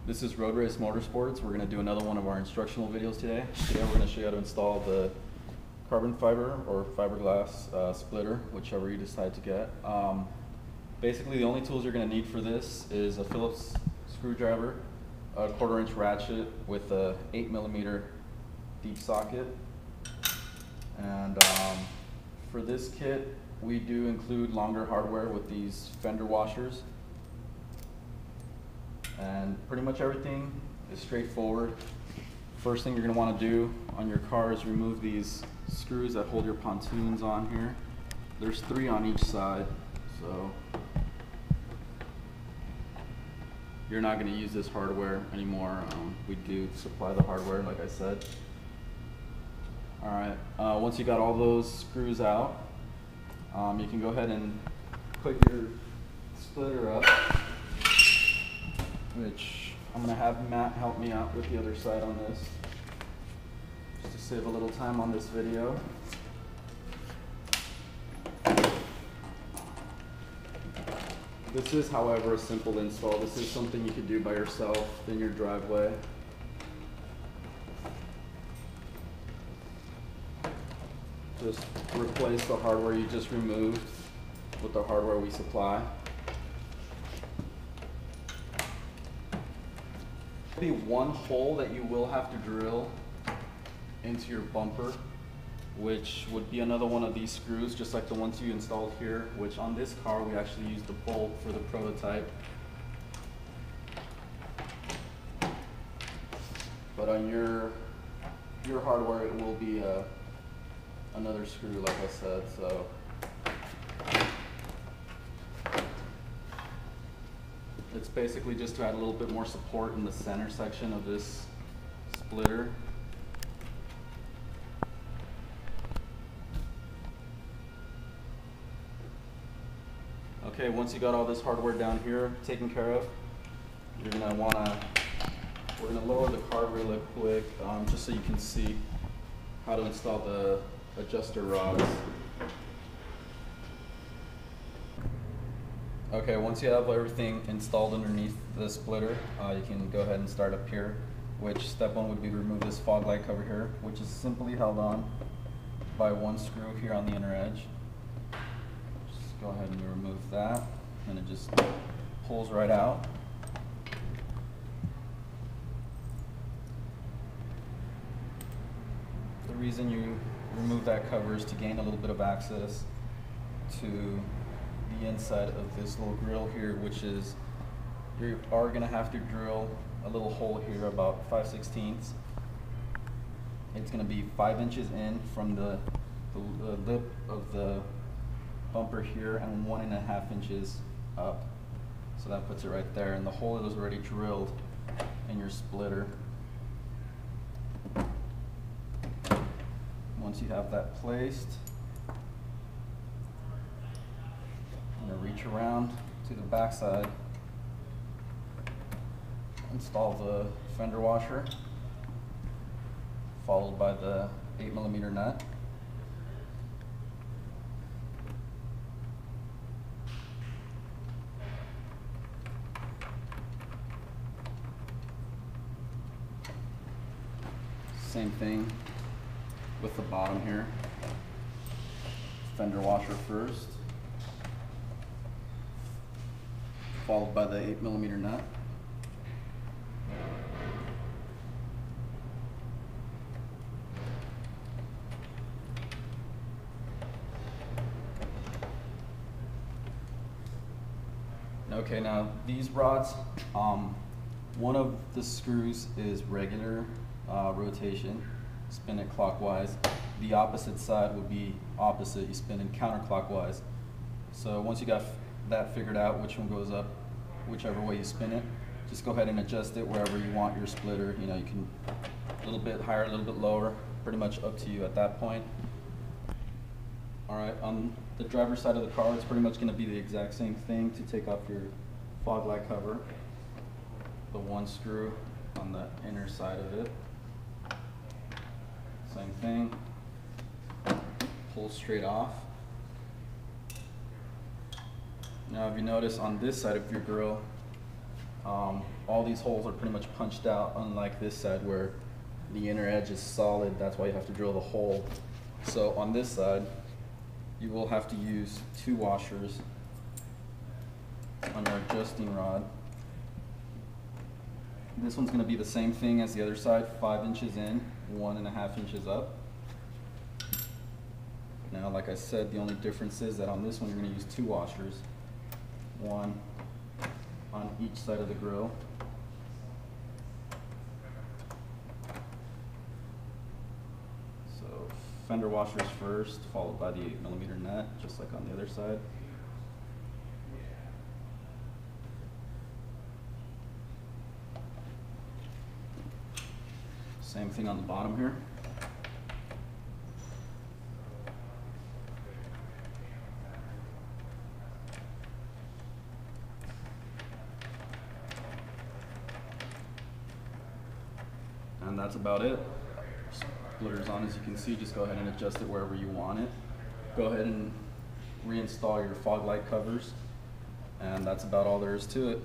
This is Roadrace Motorsports. We're going to do another one of our instructional videos today. Today we're going to show you how to install the carbon fiber or fiberglass splitter, whichever you decide to get. Basically the only tools you're going to need for this is a Phillips screwdriver, a 1/4 inch ratchet with a 8mm deep socket. And for this kit we do include longer hardware with these fender washers. And pretty much everything is straightforward. First thing you're going to want to do on your car is remove these screws that hold your pontoons on here. There's 3 on each side, so you're not going to use this hardware anymore. We do supply the hardware, like I said. Alright, once you got all those screws out, you can go ahead and put your splitter up, which I'm going to have Matt help me out with the other side on this, just to save a little time on this video. This is, however, a simple install. This is something you could do by yourself in your driveway. Just replace the hardware you just removed with the hardware we supply. There'll be one hole that you will have to drill into your bumper, which would be another one of these screws, just like the ones you installed here, which on this car we actually used the bolt for the prototype. But on your hardware it will be another screw, like I said. So it's basically just to add a little bit more support in the center section of this splitter. Okay, once you got all this hardware down here taken care of, we're gonna lower the car really quick, just so you can see how to install the adjuster rods. Okay, once you have everything installed underneath the splitter, you can go ahead and start up here, which step 1 would be to remove this fog light cover here, which is simply held on by one screw here on the inner edge. Just go ahead and remove that, and it just pulls right out. The reason you remove that cover is to gain a little bit of access to the inside of this little grill here, which is, you are going to have to drill a little hole here about 5/16. It's going to be 5 inches in from the lip of the bumper here and 1.5 inches up. So that puts it right there, and the hole is already drilled in your splitter. Once you have that placed, I'm going to reach around to the back side, install the fender washer, followed by the 8mm nut. Same thing with the bottom here. Fender washer first, followed by the 8mm nut. Okay, now these rods, one of the screws is regular rotation, spin it clockwise. The opposite side would be opposite, you spin it counterclockwise. So once you got that figured out, which one goes up, whichever way you spin it, just go ahead and adjust it wherever you want your splitter. You know, you can a little bit higher, a little bit lower, pretty much up to you at that point. Alright, on the driver's side of the car, it's pretty much going to be the exact same thing to take off your fog light cover. The one screw on the inner side of it. Same thing. Pull straight off. Now if you notice on this side of your grill, All these holes are pretty much punched out, unlike this side where the inner edge is solid. That's why you have to drill the hole. So on this side, you will have to use 2 washers on your adjusting rod. This one's going to be the same thing as the other side, 5 inches in, 1.5 inches up. Now, like I said, the only difference is that on this one you're going to use 2 washers, 1 on each side of the grill. So fender washers first, followed by the 8mm nut, just like on the other side. Same thing on the bottom here. And that's about it. Splitter's on, as you can see. Just go ahead and adjust it wherever you want it. Go ahead and reinstall your fog light covers. And that's about all there is to it.